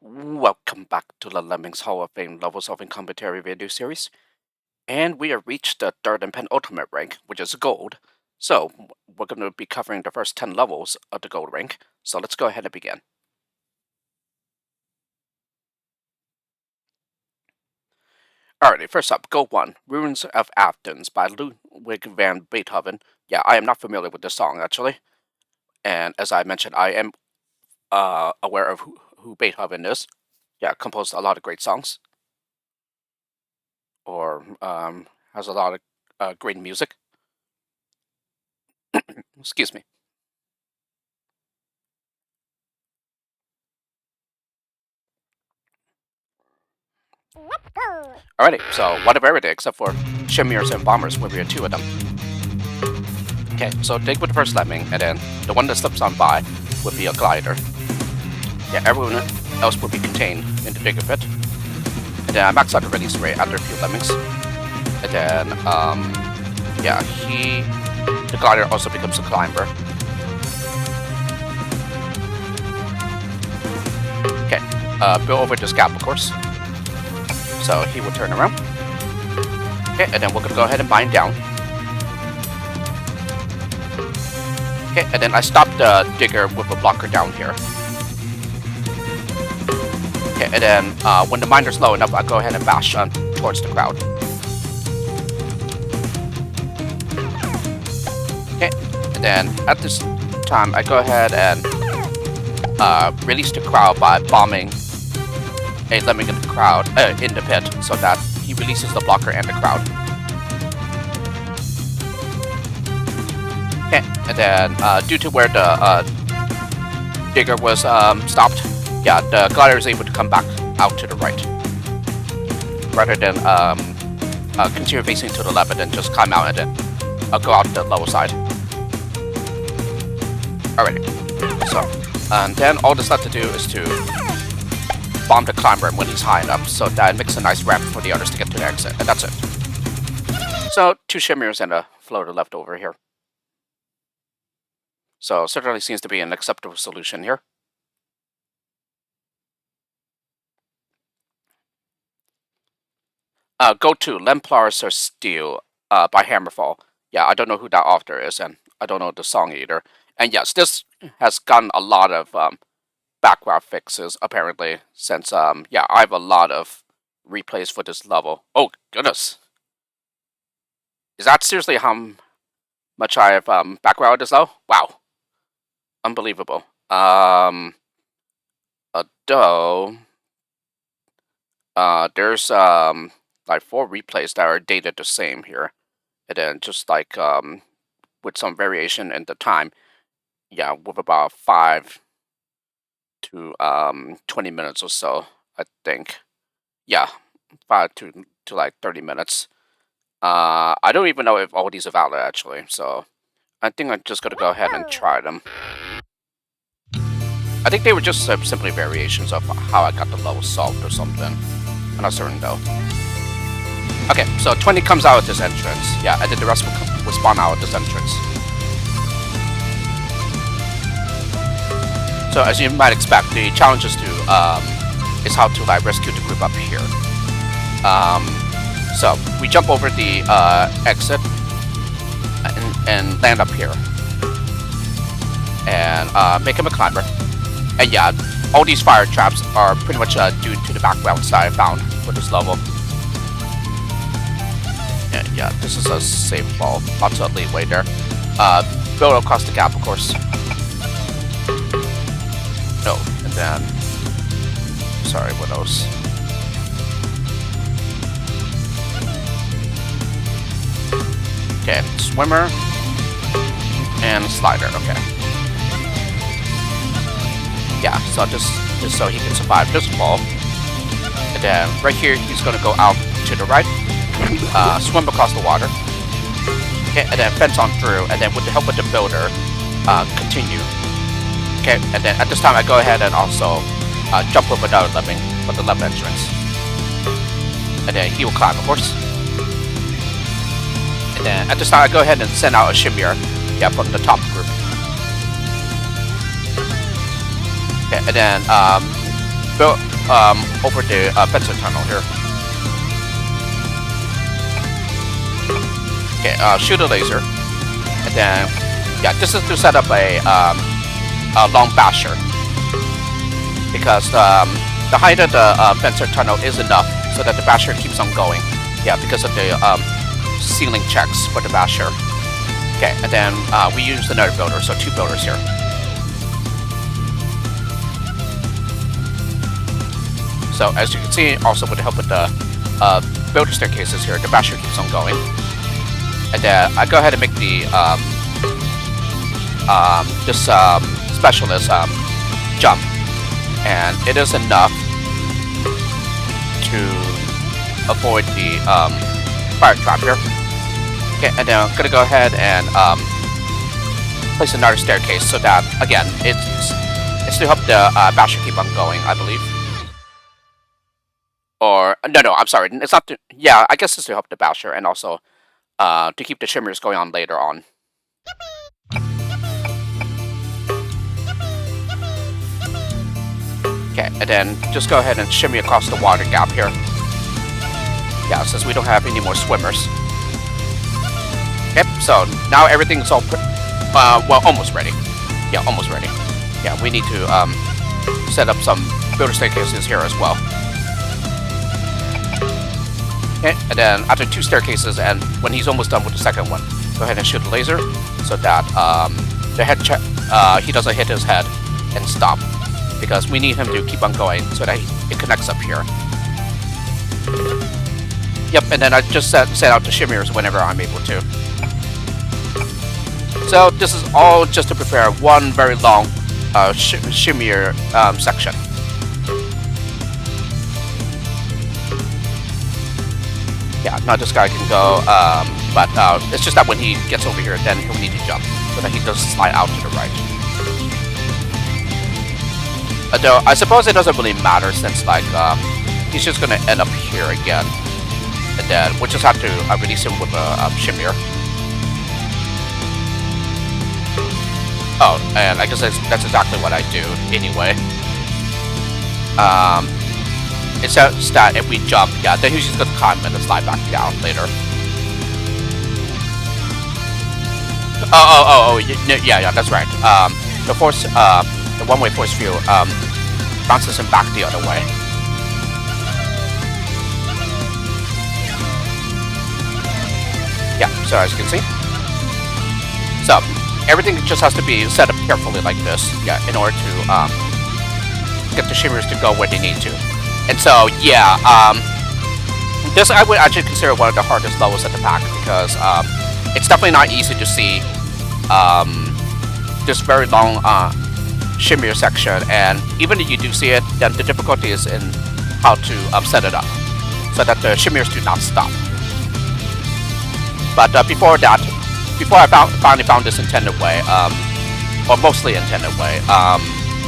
Welcome back to the Lemmings Hall of Fame level solving commentary video series. And we have reached the third and penultimate rank, which is gold. So, we're going to be covering the first 10 levels of the gold rank. So let's go ahead and begin. Alrighty, first up, Gold 1, Ruins of Athens by Ludwig van Beethoven. Yeah, I am not familiar with this song, actually. And as I mentioned, I am aware of who Beethoven is. Yeah, composed a lot of great songs. Or has a lot of great music. Excuse me. Alrighty, so what about everything except for Shimmiers and Bombers, where we have two of them. Okay, so dig with the first Lemming, and then the one that slips on by would be a glider. Yeah, everyone else would be contained in the digger pit. And then I max out the release rate after a few Lemmings. And then, yeah, the glider also becomes a climber. Okay, build over this gap, of course. So he will turn around. Okay, and then we're gonna go ahead and bind down. Okay, and then I stop the digger with a blocker down here. Okay, and then when the miner's low enough, I go ahead and bash towards the crowd. Okay, and then at this time, I go ahead and release the crowd by bombing a Lemming in the crowd, in the pit, so that he releases the blocker and the crowd. Okay, and then due to where the digger was stopped, yeah, the glider is able to come back out to the right, rather than continue facing to the left and then just climb out and then go out the lower side. Alrighty, so and then all that's left to do is to bomb the climber when he's high enough, so that makes a nice ramp for the others to get to the exit, and that's it. So, two Shimmiers and a floater left over here. So, certainly seems to be an acceptable solution here. Go to Lemplars or Steel by Hammerfall. Yeah, I don't know who that author is, and I don't know the song either. And yes, this has gotten a lot of background fixes, apparently, since, yeah, I have a lot of replays for this level. Oh, goodness. Is that seriously how much I have background this level? Wow. Unbelievable. Though, there's, like, 4 replays that are dated the same here. And then just, like, with some variation in the time, yeah, with about 5 to 20 minutes or so, I think. Yeah, 5 to like 30 minutes. I don't even know if all these are valid, actually, so I think I'm just gonna go ahead and try them. I think they were just simply variations of how I got the level solved or something. I'm not certain, though. Okay, so 20 comes out of this entrance. Yeah, and then the rest will spawn out of this entrance. So as you might expect, the challenge is how to like rescue the group up here. So we jump over the exit and land up here, and make him a climber. And yeah, all these fire traps are pretty much due to the backgrounds that I found for this level. And yeah, this is a safe fall. Lots of leeway there. Build across the gap, of course. No, and then, sorry, what else? Okay, swimmer and slider. Okay. Yeah, so just so he can survive this fall. And then right here, he's gonna go out to the right, swim across the water. Okay, and then fence on through, and then with the help of the builder, continue. Okay, and then at this time I go ahead and also jump over another Lemming for the left entrance. And then he will climb, of course. And then at this time I go ahead and send out a Shimmier, yeah, from the top group. Okay, and then build over the fence tunnel here. Okay, shoot a laser, and then yeah, this is to set up a long basher, because the height of the fencer tunnel is enough so that the basher keeps on going. Yeah, because of the ceiling checks for the basher. Okay, and then we use another builder, so 2 builders here. So as you can see, also with the help of the builder staircases here, the basher keeps on going. And then I go ahead and make the this specialist jump, and it is enough to avoid the fire trap here. Okay, and then I'm gonna go ahead and place another staircase so that again it's to help the basher keep on going, I believe. Or no, I'm sorry, it's not to. Yeah, I guess it's to help the basher and also to keep the shimmers going on later on. Okay, and then just go ahead and shimmy across the water gap here. Yeah, since we don't have any more swimmers. Yep, so now everything's all, well, almost ready. Yeah, almost ready. Yeah, we need to set up some builder staircases here as well. Okay, and then after 2 staircases, and when he's almost done with the second one, go ahead and shoot the laser so that the head he doesn't hit his head and stop, because we need him to keep on going so that it connects up here. Yep, and then I just set out the shimmers whenever I'm able to. So this is all just to prepare one very long shimmer section. Yeah, now this guy can go, but it's just that when he gets over here, then he'll need to jump so that he doesn't slide out to the right. Though I suppose it doesn't really matter, since like he's just gonna end up here again, and then we'll just have to release him with a shimmer. Oh, and I guess that's exactly what I do anyway. It says that if we jump, yeah, then he's just gonna climb and then slide back down later. Yeah, that's right. The force, the one-way force field, bounces him back the other way. Yeah, so as you can see. So, everything just has to be set up carefully like this, yeah, in order to get the shimmers to go where they need to. And so, yeah, this I would actually consider one of the hardest levels at the pack, because it's definitely not easy to see this very long shimmer section, and even if you do see it, then the difficulty is in how to set it up so that the shimmers do not stop. But before that, before I finally found this intended way, or mostly intended way,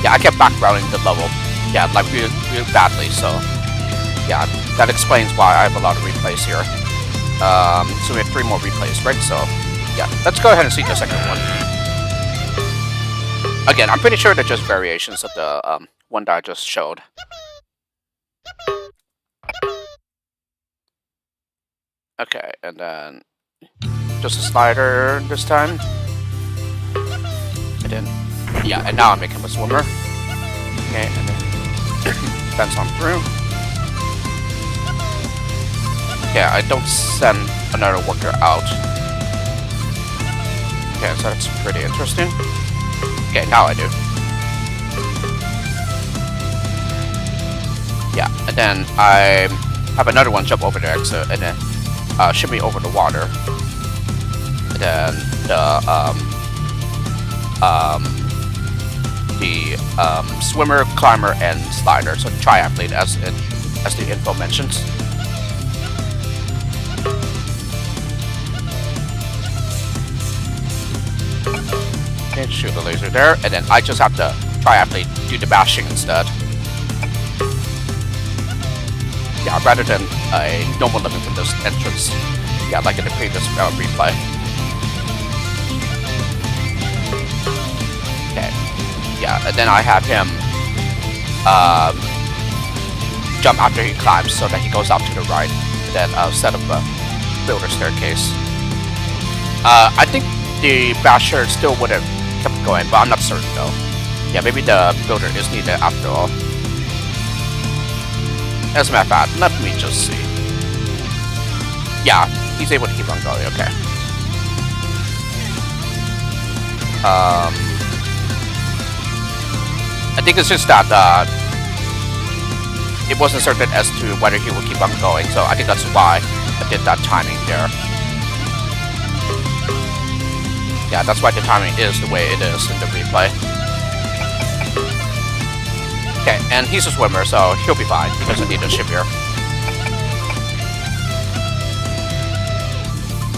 yeah, I kept backgrounding the level, yeah, like real badly. So yeah, that explains why I have a lot of replays here. So we have 3 more replays, right? So yeah, let's go ahead and see the second one. Again, I'm pretty sure they're just variations of the one that I just showed. Okay, and then just a slider this time. And then, yeah, and now I make him a swimmer. Okay, and then fence on through. Yeah, I don't send another worker out. Okay, so that's pretty interesting. Okay, now I do. Yeah, and then I have another one jump over the exit and then shimmy over the water. And then the swimmer, climber, and slider. So the triathlete, as the info mentions. Okay, shoot the laser there, and then I just have to triathlete do the bashing instead. Yeah, rather than a normal looking for this entrance. Yeah, like in the previous replay. Okay. Yeah, and then I have him jump after he climbs so that he goes out to the right, and then set up a builder staircase. I think the basher still would have kept going, but I'm not certain though. Yeah, maybe the builder is needed after all. As a matter of fact, let me just see. Yeah, he's able to keep on going, okay. I think it's just that it wasn't certain as to whether he would keep on going, so I think that's why I did that timing there. Yeah, that's why the timing is the way it is in the replay. Okay, and he's a swimmer, so he'll be fine. He doesn't need a shimmer.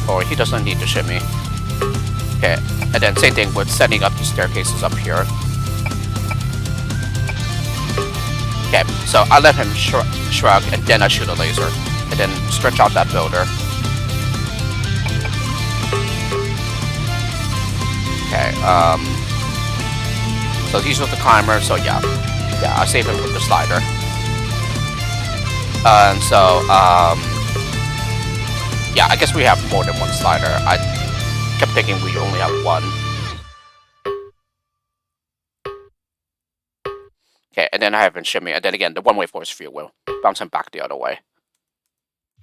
Or he doesn't need to shimmy. Okay, and then same thing with setting up the staircases up here. Okay, so I let him shrug, and then I shoot a laser, and then stretch out that builder. Okay, so he's with the climber, so yeah, I save him with the slider. And so, yeah, I guess we have more than one slider. I kept thinking we only have one. Okay, and then I have him shimmy, and then again, the one-way force field will bounce him back the other way.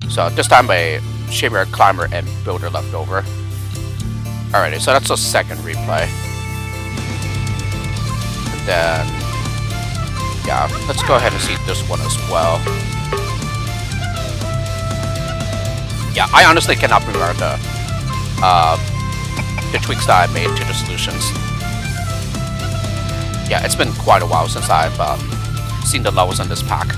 So this time a shimmer, climber, and builder left over. Alrighty, so that's the second replay. And then, yeah, let's go ahead and see this one as well. Yeah, I honestly cannot remember the tweaks that I made to the solutions. Yeah, it's been quite a while since I've seen the levels in this pack.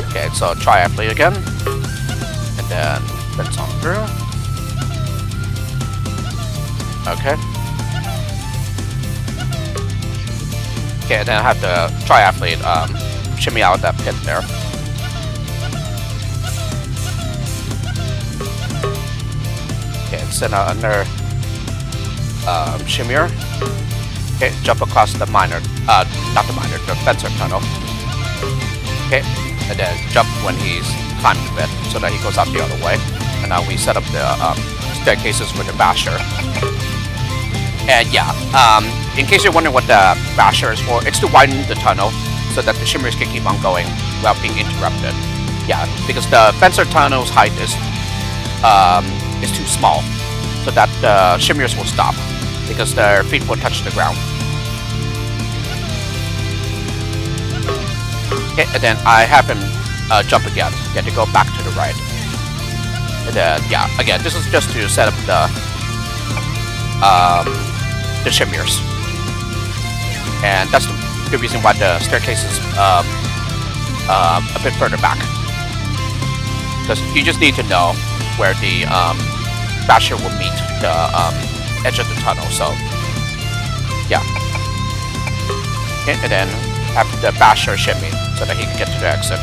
Okay, so triathlete again, and then fence on through. Okay. Okay, and then I have the triathlete shimmy out that pit there. Okay, send out another shimmier. Okay, jump across the miner, not the miner, the fencer tunnel. Okay, and then jump when he's climbing a bit so that he goes out the other way. And now we set up the staircases for the basher. And yeah, in case you're wondering what the basher is for, it's to widen the tunnel so that the shimmers can keep on going without being interrupted. Yeah, because the fencer tunnel's height is too small, so that the shimmers will stop because their feet will touch the ground. Okay, and then I have him jump again, to go back to the right. And then yeah, again, this is just to set up the shimmers, and that's the reason why the staircase is a bit further back, because you just need to know where the basher will meet the edge of the tunnel. So yeah, okay, and then have the basher shimmy so that he can get to the exit.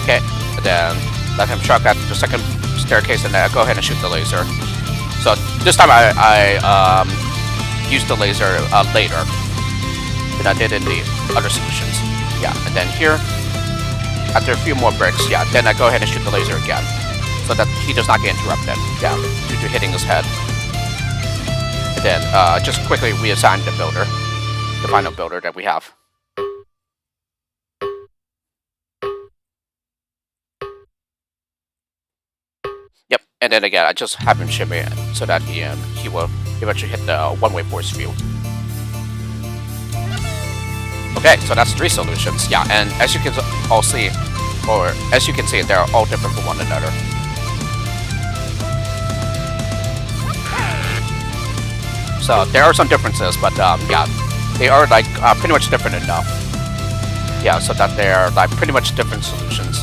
Okay, and then let him shrug at the second staircase, and then go ahead and shoot the laser. So this time I used the laser later than I did in the other solutions. Yeah, and then here, after a few more bricks, yeah, then I go ahead and shoot the laser again, so that he does not get interrupted, yeah, due to hitting his head. And then just quickly reassign the builder, the final builder that we have. Yep, and then again, I just have him shimmy so that he will eventually hit the one-way force field. Okay, so that's 3 solutions. Yeah, and as you can all see, or as you can see, they're all different from one another. So there are some differences, but yeah, they are like pretty much different enough. Yeah, so that they are like pretty much different solutions.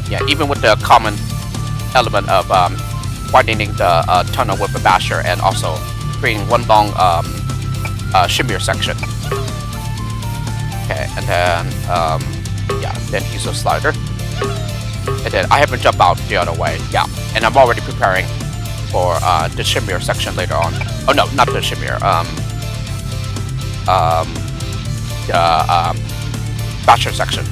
Yeah, even with the common element of widening the tunnel with the basher and also creating one long shimmer section. Okay, and then yeah, then he's a slider, and then I have him jump out the other way. Yeah, and I'm already preparing for the shimmer section later on. Oh no, not the shimmer. The basher section.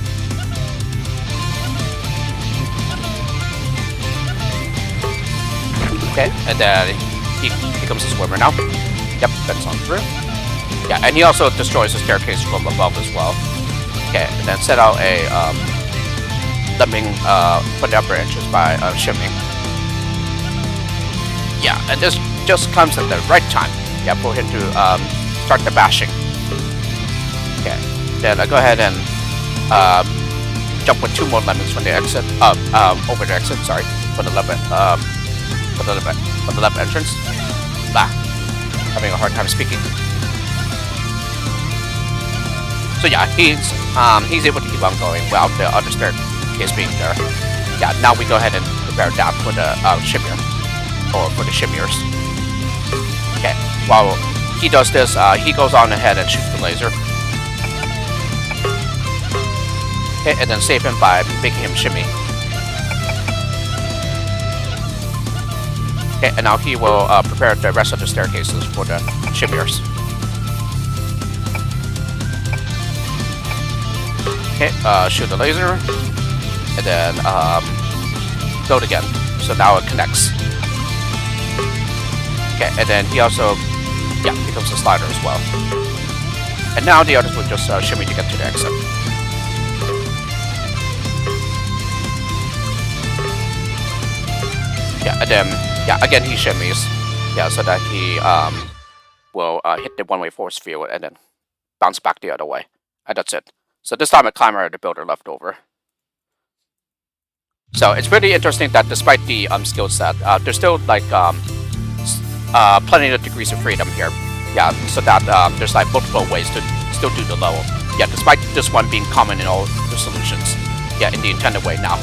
Okay, and then he becomes a swimmer now. Yep, that's on through. Yeah, and he also destroys the staircase from above as well. Okay, and then set out a lemming for the upper entrance by shimming. Yeah, and this just comes at the right time. Yeah, for him to start the bashing. Okay, then I go ahead and jump with 2 more lemmings from the exit. Over the exit. Sorry, for the left entrance. Blah. Having a hard time speaking. So yeah, he's able to keep on going without the other staircase being there. Yeah, now we go ahead and prepare that for the shimmer, or for the shimmers. Okay, while he does this, he goes on ahead and shoots the laser. Okay, and then save him by making him shimmy. Okay, and now he will prepare the rest of the staircases for the shimmers. Okay, shoot the laser, and then build again. So now it connects. Okay, and then he also, yeah, becomes a slider as well. And now the others will just shimmy to get to the exit. Yeah, and then, yeah, again he shimmies. Yeah, so that he will hit the one-way force field and then bounce back the other way. And that's it. So this time a climber and the builder left over. So it's pretty interesting that despite the skill set, there's still like plenty of degrees of freedom here. Yeah, so that there's like multiple ways to still do the level. Yeah, despite this one being common in all the solutions. Yeah, in the intended way now.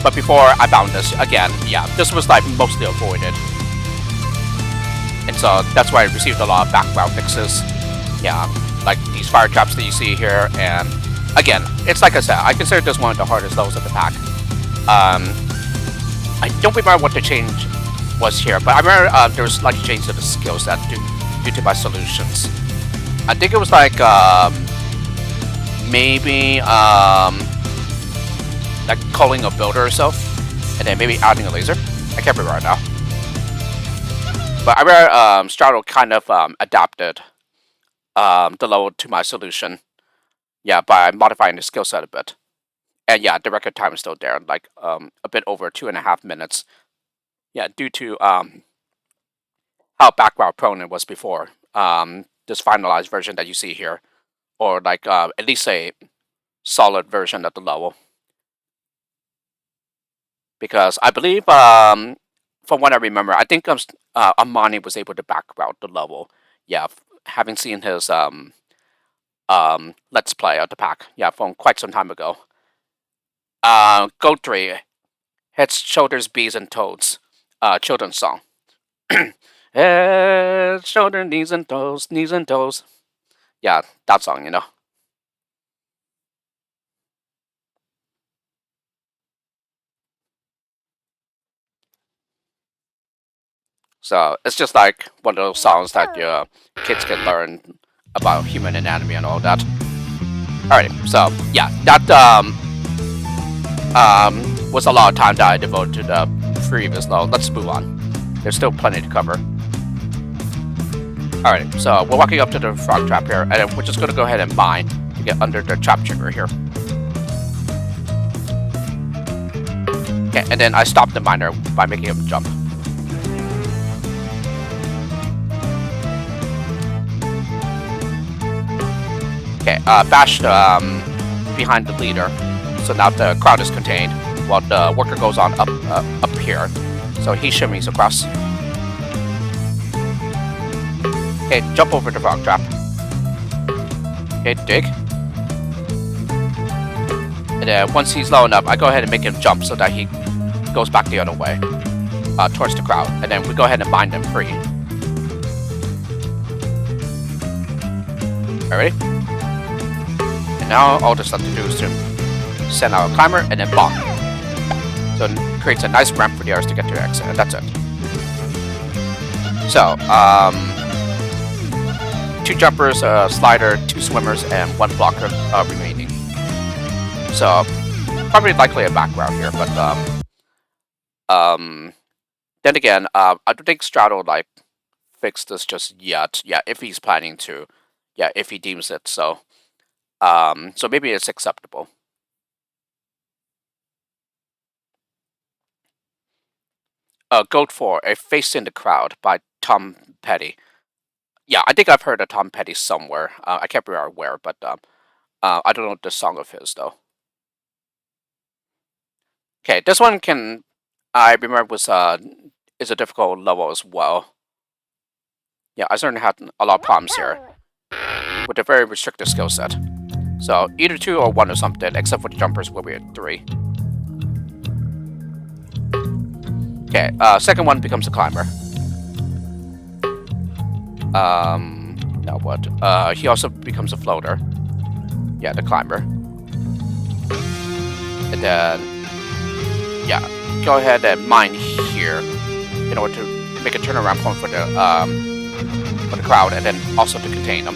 But before I found this, again, yeah, this was like mostly avoided. And so that's why I received a lot of background fixes. Yeah, like these fire traps that you see here, and again, it's like I said, I consider this one of the hardest levels of the pack. I don't remember what the change was here, but I remember there was like a change to the skill set due to my solutions. I think it was like maybe like culling a builder or so, and then maybe adding a laser. I can't remember right now. But I remember Strato kind of adapted the level to my solution, yeah, by modifying the skill set a bit. And yeah, the record time is still there, like a bit over 2.5 minutes. Yeah, due to how background prone it was before. This finalized version that you see here, or like at least a solid version of the level. Because I believe, from what I remember, I think Amani was able to background the level. Yeah, having seen his Let's Play of the pack, yeah, from quite some time ago. Go 3, Heads, Shoulders, Bees, and Toads, children's song. Head, shoulder, knees and toes. Yeah, that song, you know. So it's just like one of those songs that your kids can learn about human anatomy and all that. Alright, so yeah, that was a lot of time that I devoted to the previous level. Let's move on. There's still plenty to cover. Alright, so we're walking up to the frog trap here, and then we're just going to go ahead and mine to get under the trap trigger here. Okay, and then I stop the miner by making him jump. Okay, bash behind the leader, so now the crowd is contained, while the worker goes on up here, so he shimmies across. Okay, jump over the frog trap. Okay, dig. And then once he's low enough, I go ahead and make him jump so that he goes back the other way, towards the crowd, and then we go ahead and bind him free. Alright? Now all that's left to do is to send out a climber and then bomb. So it creates a nice ramp for the others to get to the exit, and that's it. So, 2 jumpers, a slider, 2 swimmers, and 1 blocker remaining. So, probably likely a back route here, but then again, I don't think Strato like fix this just yet. Yeah, if he's planning to, yeah, if he deems it so. So maybe it's acceptable. Goat 4, A Face in the Crowd by Tom Petty. Yeah, I think I've heard of Tom Petty somewhere. I can't remember where, but I don't know the song of his though. Okay, this one I remember is a difficult level as well. Yeah, I certainly had a lot of problems here with a very restricted skill set. So either 2 or 1 or something, except for the jumpers will be at 3. Okay, second one becomes a climber. Now what? He also becomes a floater. Yeah, the climber. And then, yeah, go ahead and mine here in order to make a turnaround point for the crowd, and then also to contain them.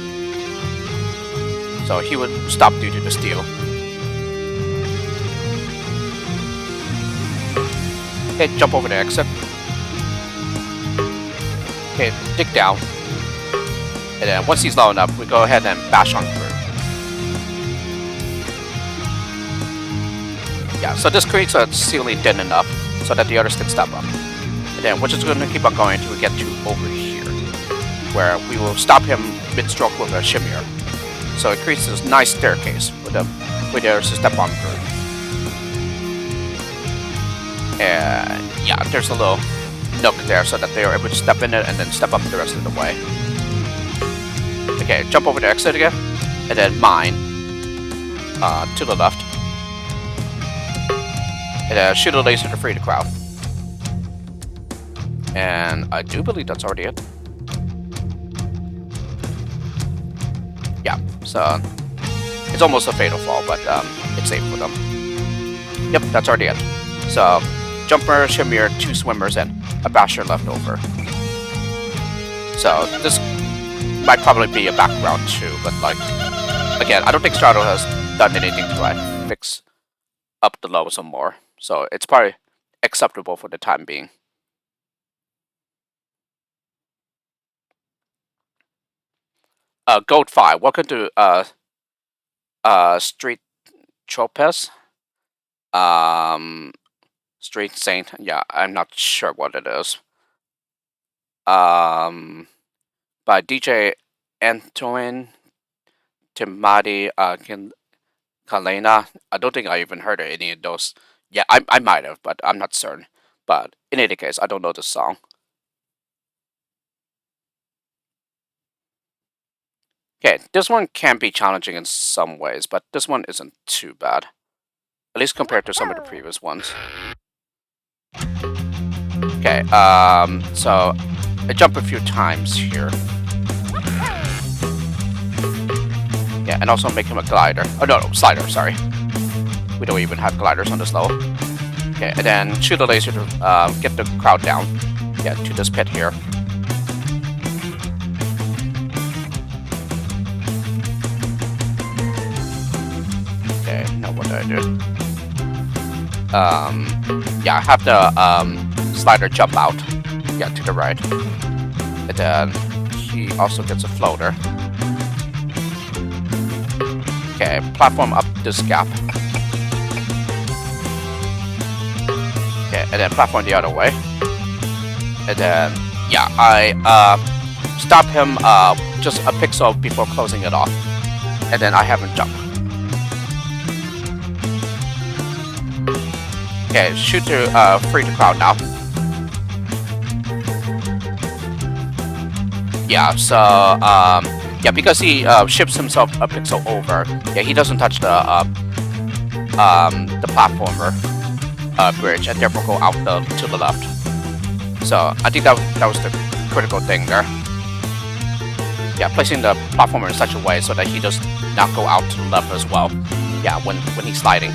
So he would stop due to the steal. Okay, jump over the exit. Okay, dig down. And then once he's low enough, we go ahead and bash on through. Yeah, so this creates a ceiling thin enough so that the others can step up. And then we're just going to keep on going until we get to over here, where we will stop him mid-stroke with a shimmier. So it creates this nice staircase with there's to step on through. And yeah, there's a little nook there so that they are able to step in it and then step up the rest of the way. Okay, jump over the exit again, and then mine to the left. And shoot a laser to free the crowd. And I do believe that's already it. Yeah, so it's almost a fatal fall, but it's safe for them. Yep, that's already it. So, jumper, shimmier, 2 swimmers, and a basher left over. So, this might probably be a back route too, but like, again, I don't think Strato has done anything to like fix up the low some more. So, it's probably acceptable for the time being. Goat 5, welcome to Street Tropez. Street Saint, yeah, I'm not sure what it is. By DJ Antoine Timati Kalena. I don't think I even heard of any of those. Yeah, I might have, but I'm not certain. But in any case, I don't know the song. Okay, this one can be challenging in some ways, but this one isn't too bad. At least compared to some of the previous ones. Okay, so I jump a few times here. Yeah, and also make him a glider. Oh, no, slider, sorry. We don't even have gliders on this level. Okay, and then shoot a laser to get the crowd down. Yeah, to this pit here. Okay, now what do I do? Yeah, I have the slider jump out. Yeah, to the right. And then he also gets a floater. Okay, platform up this gap. Okay, and then platform the other way. And then, yeah, I stop him just a pixel before closing it off. And then I have him jump. Okay, shoot to free the crowd now. Yeah, so yeah, because he ships himself a pixel over. Yeah, he doesn't touch the platformer bridge, and therefore go out to the left. So I think that was the critical thing there. Yeah, placing the platformer in such a way so that he does not go out to the left as well. Yeah, when he's sliding.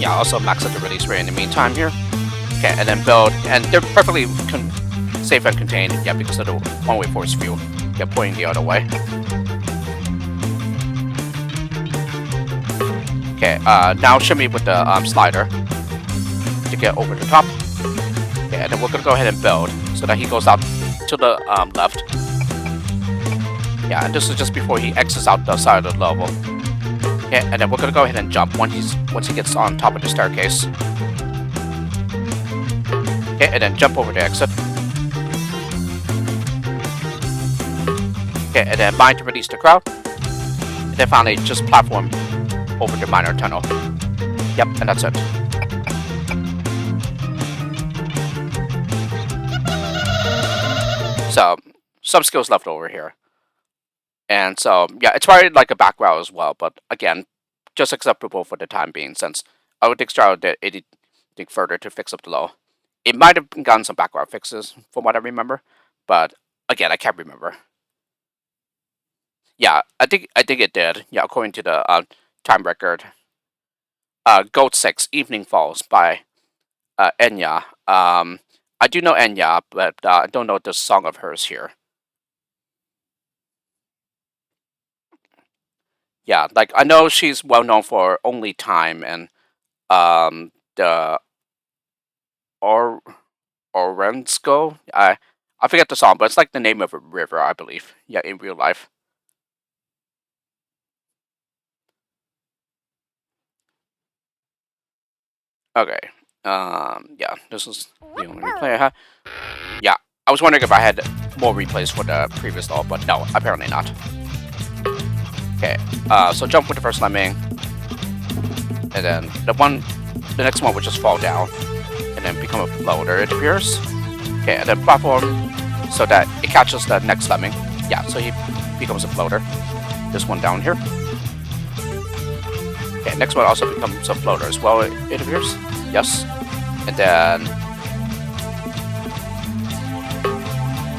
yeah, also max out the release rate in the meantime here. Okay, and then build, and they're perfectly safe and contained, yeah, because of the one-way force field, yeah, pointing the other way. Okay, now shimmy with the slider to get over the top. Okay, and then we're gonna go ahead and build so that he goes out to the left. Yeah, and this is just before he exits out the side of the level. Okay, and then we're gonna go ahead and jump once he gets on top of the staircase. Okay, and then jump over the exit. Okay, and then bind to release the crowd. And then finally just platform over the minor tunnel. Yep, and that's it. So, some skills left over here. And so, yeah, it's probably like a back route as well, but again, just acceptable for the time being, since I would think Strato did anything further to fix up the low. It might have gotten some back route fixes, from what I remember, but again, I can't remember. Yeah, I think it did. Yeah, according to the time record. Goat 6, Evening Falls by Enya. I do know Enya, but I don't know the song of hers here. Yeah, like I know she's well known for Only Time and the Orensko. I forget the song, but it's like the name of a river, I believe. Yeah, in real life. Okay. Yeah, this is the only replay I have. Yeah, I was wondering if I had more replays for the previous level, but no, apparently not. Okay, so jump with the first lemming, and then the next one would just fall down, and then become a floater, it appears. Okay, and then platform so that it catches the next lemming. Yeah, so he becomes a floater. This one down here. Okay, next one also becomes a floater as well, it appears. Yes. And then...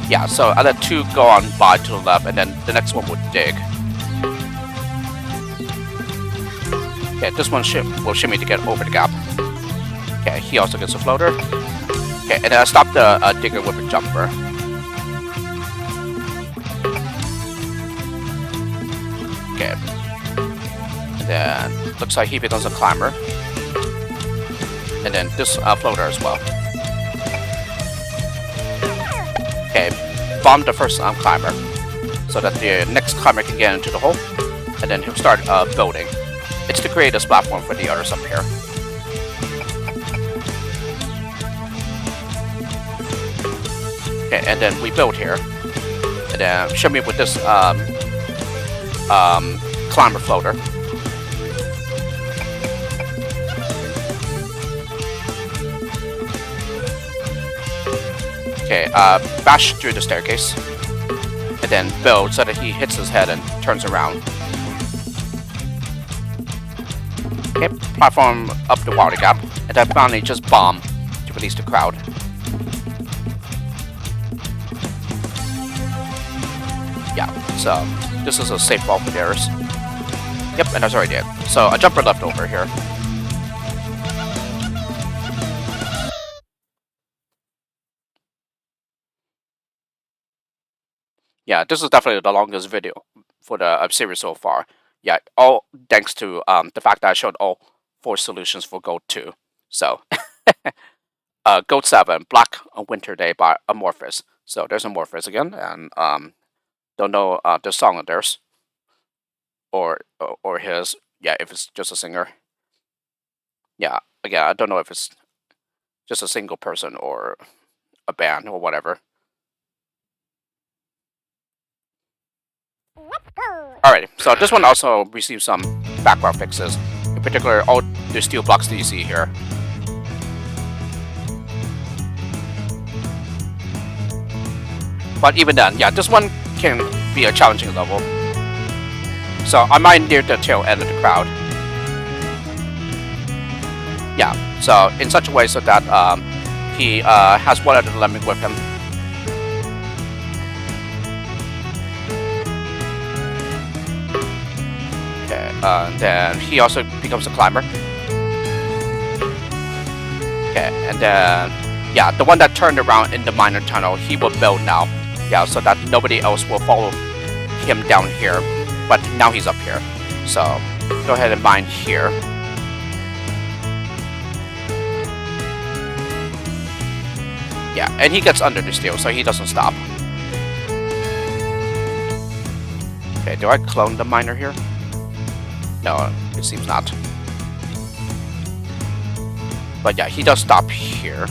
yeah, so I let two go on by to the left, and then the next one would dig. Okay, this one will shimmy to get over the gap. Okay, he also gets a floater. Okay, and then I stop the digger with a jumper. Okay. And then, looks like he becomes a climber. And then this floater as well. Okay, bomb the first climber, so that the next climber can get into the hole, and then he'll start building. It's to create this platform for the others up here. Okay, and then we build here, and then shimmy with this climber floater. Okay, bash through the staircase, and then build so that he hits his head and turns around. Okay, platform up the water gap, and then finally just bomb to release the crowd. Yeah, so this is a safe fall for theirs. Yep, and that's already it. So a jumper left over here. Yeah, this is definitely the longest video for the series so far. Yeah, all thanks to the fact that I showed all 4 solutions for Goat 2. So, Goat 7, Black Winter Day by Amorphous. So there's Amorphous again, and don't know the song of theirs or his. Yeah, if it's just a singer. Yeah, again, I don't know if it's just a single person or a band or whatever. Alright, so this one also received some background fixes. In particular, all the steel blocks that you see here. But even then, yeah, this one can be a challenging level. So I might near the tail end of the crowd. Yeah, so in such a way so that he has one other lemming with him. Then he also becomes a climber. Okay, and then, yeah, the one that turned around in the minor tunnel, he will build now. Yeah, so that nobody else will follow him down here. But now he's up here. So, go ahead and mine here. Yeah, and he gets under the steel, so he doesn't stop. Okay, do I clone the miner here? No, it seems not. But yeah, he does stop here.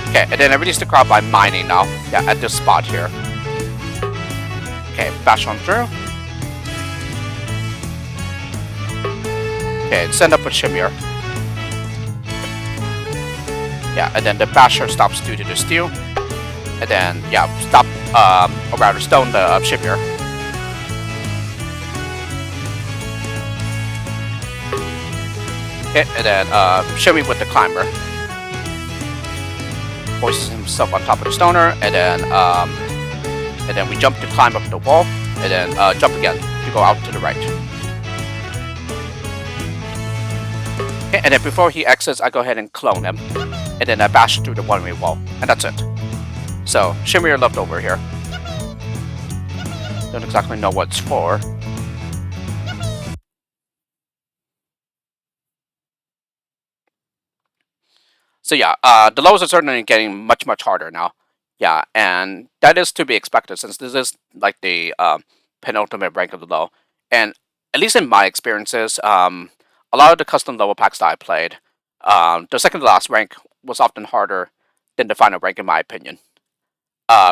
Okay, and then I release the crowd by mining now. Yeah, at this spot here. Okay, bash on through. Okay, send up a Shimir. Yeah, and then the basher stops due to the steel. And then, yeah, stop, or rather stone the Shimir. Okay, and then shimmy with the climber. Hoists himself on top of the stoner, and then we jump to climb up the wall, and then jump again to go out to the right. Okay, and then before he exits, I go ahead and clone him, and then I bash through the one-way wall, and that's it. So, Shimir left over here. Don't exactly know what it's for. So yeah, the lows are certainly getting much harder now. Yeah, and that is to be expected since this is like the penultimate rank of the low. And at least in my experiences, a lot of the custom level packs that I played, the second to last rank was often harder than the final rank in my opinion.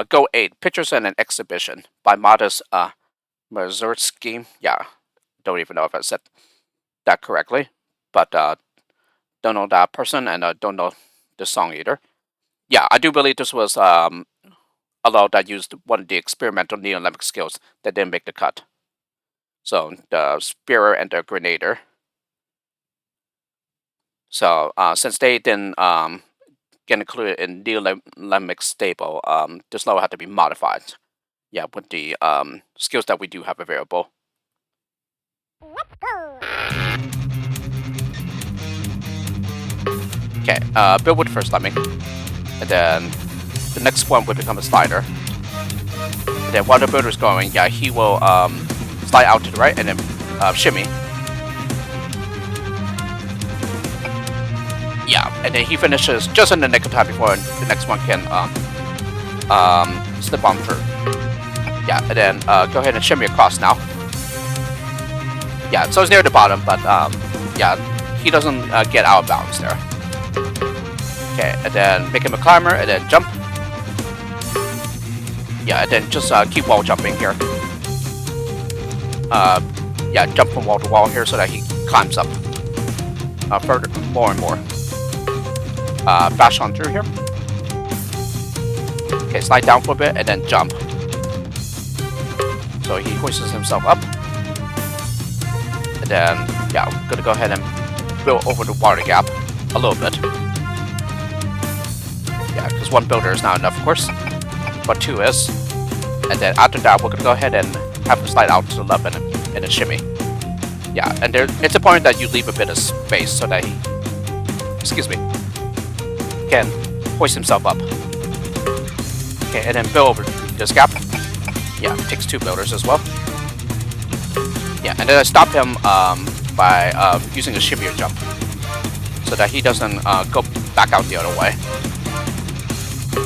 Go 8, Pictures and an Exhibition by Modest Mazursky. Yeah, don't even know if I said that correctly, but don't know that person and don't know the song either. Yeah, I do believe this was a lot that used one of the experimental Lemmings skills that didn't make the cut. So the Spearer and the Grenader. So since they didn't get included in Lemmings stable, this level had to be modified. Yeah, with the skills that we do have available. Let's go. Okay, build with the first Lemming, and then the next one would become a slider. And then while the builder's going, yeah, he will slide out to the right and then shimmy. Yeah, and then he finishes just in the nick of time before the next one can slip on through. Yeah, and then go ahead and shimmy across now. Yeah, so it's near the bottom, but yeah, he doesn't get out of bounds there. Okay, and then make him a climber, and then jump. Yeah, and then just keep wall jumping here. Yeah, jump from wall to wall here so that he climbs up further, more and more. Bash on through here. Okay, slide down for a bit, and then jump. So he hoists himself up. And then, yeah, I'm gonna go ahead and build over the water gap a little bit. Yeah, because one builder is not enough, of course, but 2 is. And then after that, we're gonna go ahead and have him slide out to the left and a shimmy. Yeah, and it's important that you leave a bit of space so that he, excuse me, can hoist himself up. Okay, and then build over this gap. Yeah, it takes 2 builders as well. Yeah, and then I stop him by using a shimmier jump so that he doesn't go back out the other way.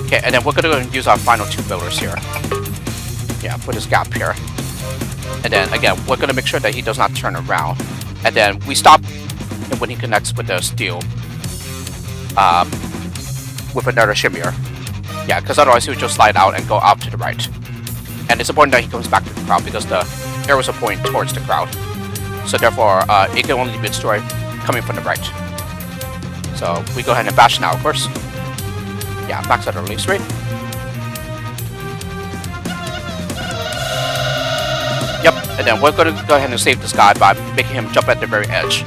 Okay, and then we're gonna go and use our final 2 builders here. Yeah, put this gap here. And then again, we're gonna make sure that he does not turn around. And then we stop when he connects with the steel with another shimmier. Yeah, because otherwise he would just slide out and go out to the right. And it's important that he comes back to the crowd because the arrows are pointing towards the crowd. So therefore, it can only be destroyed coming from the right. So we go ahead and bash now, of course. Yeah, max out our release rate. Yep, and then we're going to go ahead and save this guy by making him jump at the very edge.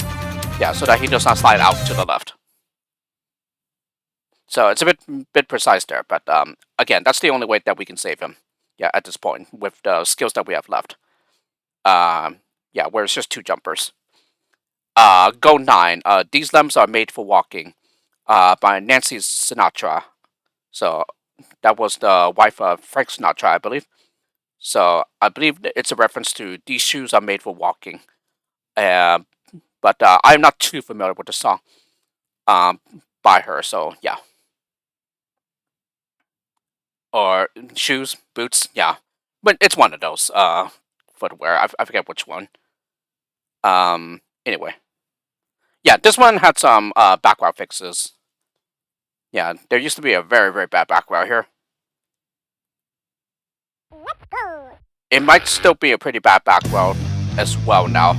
Yeah, so that he does not slide out to the left. So it's a bit precise there, but again, that's the only way that we can save him. Yeah, at this point, with the skills that we have left. Yeah, Yeah, where it's just 2 jumpers. Go 9. These limbs are made for walking. By Nancy Sinatra. So that was the wife of Frank Sinatra, I believe. So I believe that it's a reference to these shoes are made for walking. Uh, but I'm not too familiar with the song um, by her. So yeah, or shoes, boots, yeah. But it's one of those footwear. I forget which one. Anyway, yeah, this one had some background fixes. Yeah, there used to be a very bad background here. It might still be a pretty bad background as well now,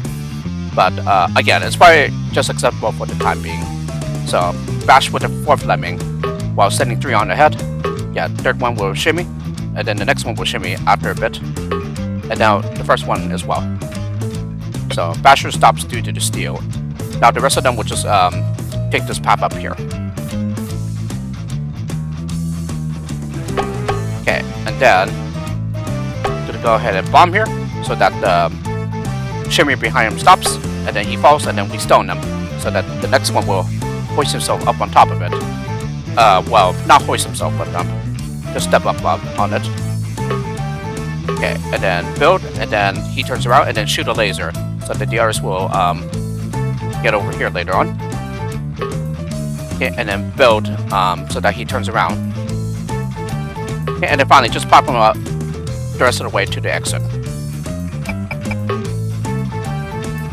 but again, it's probably just acceptable for the time being. So bash with the 4th lemming while sending 3 on ahead. Yeah, 3rd one will shimmy, and then the next one will shimmy after a bit, and now the first one as well. So basher stops due to the steal. Now the rest of them will just take this path up here. Okay, and then gonna go ahead and bomb here so that the shimmy behind him stops, and then he falls, and then we stone him so that the next one will hoist himself up on top of it. Well, not hoist himself, but just step up on it. Okay, and then build, and then he turns around and then shoot a laser so that the others will get over here later on. Okay, and then build so that he turns around. Okay, and then finally just pop him up the rest of the way to the exit.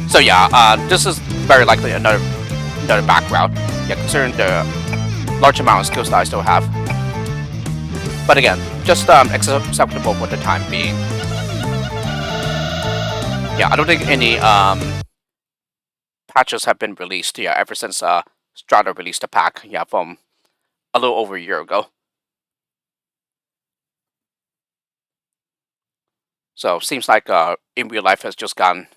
So yeah, this is very likely another back route. Yeah, considering the large amount of skills that I still have. But again, just acceptable for the time being. Yeah, I don't think any patches have been released. Yeah, ever since Strato released a pack. Yeah, from a little over a year ago. So seems like in real life has just gotten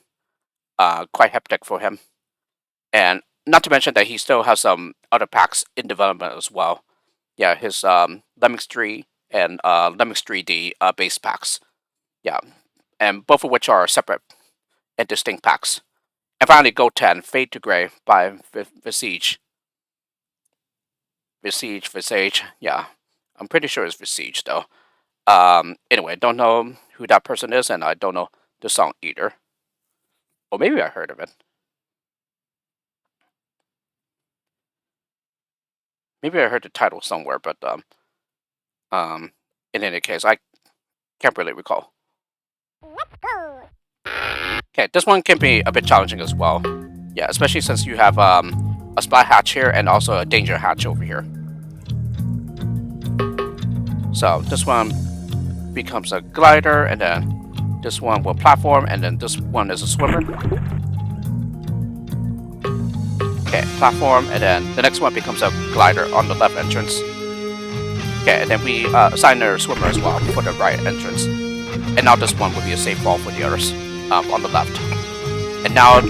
quite hectic for him, and not to mention that he still has some other packs in development as well. Yeah, his Lemmings 3 and Lemmings 3D base packs. Yeah, and both of which are separate and distinct packs. And finally, Go 10, Fade to Grey by Visage. Visage. Yeah, I'm pretty sure it's Visage though. Anyway, don't know who that person is, and I don't know the song either. Or maybe I heard of it. Maybe I heard the title somewhere, but in any case, I can't really recall. Okay, this one can be a bit challenging as well. Yeah, especially since you have a splat hatch here and also a danger hatch over here. So this one becomes a glider, and then this one will platform, and then this one is a swimmer. Okay, platform, and then the next one becomes a glider on the left entrance. Okay, and then we assign a swimmer as well for the right entrance. And now this one will be a safe fall for the others on the left. And now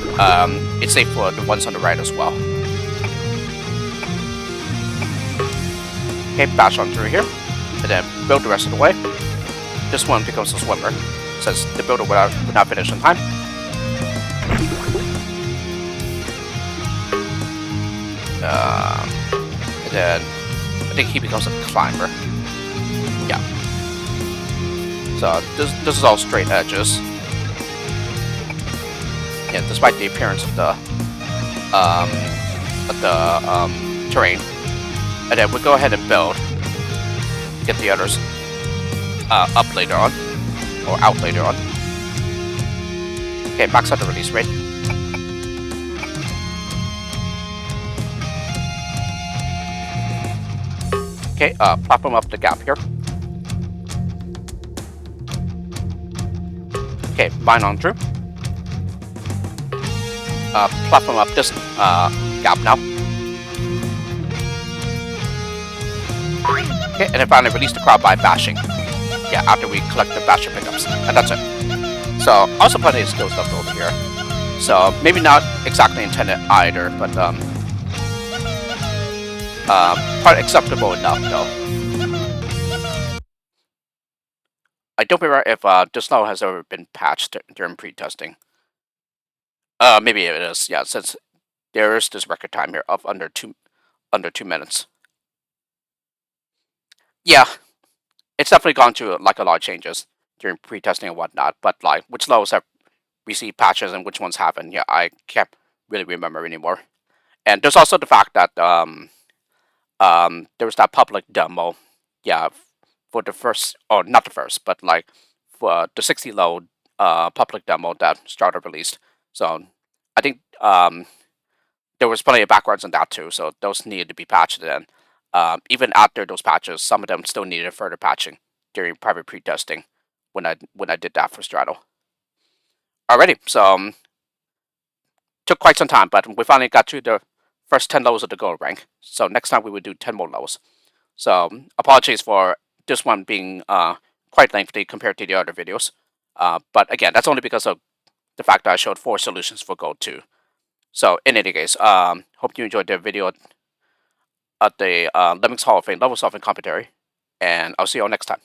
it's safe for the ones on the right as well. Okay, bash on through here, and then build the rest of the way. This one becomes a swimmer, since the builder would not finish in time. And then I think he becomes a climber. Yeah. So this is all straight edges. Yeah, despite the appearance of the terrain. And then we'll go ahead and build. Get the others up later on, or out later on. Okay, max out the release rate. Okay, plop them up the gap here. Okay, bind on through. Plop them up this gap now. Okay, and then finally release the crowd by bashing. Yeah, after we collect the basher pickups. And that's it. So, also plenty of skills left over here. So, maybe not exactly intended either, but quite acceptable enough though. I don't remember if this level has ever been patched during pre-testing. Maybe it is. Yeah, since there is this record time here of under 2 minutes. Yeah, it's definitely gone through like a lot of changes during pre-testing and whatnot. But like which levels have received patches and which ones haven't, yeah, I can't really remember anymore. And there's also the fact that there was that public demo, yeah, for the first, or not the first, but like for the 60 load public demo that Strato released. So I think there was plenty of backwards on that too. So those needed to be patched. And even after those patches, some of them still needed further patching during private pre-testing when I did that for Strato. Alrighty, so took quite some time, but we finally got to the first 10 levels of the gold rank. So next time we would do 10 more levels. So apologies for this one being quite lengthy compared to the other videos. But again, that's only because of the fact that I showed 4 solutions for gold too. So in any case, hope you enjoyed the video at the Lemmings Hall of Fame level solving commentary, and I'll see you all next time.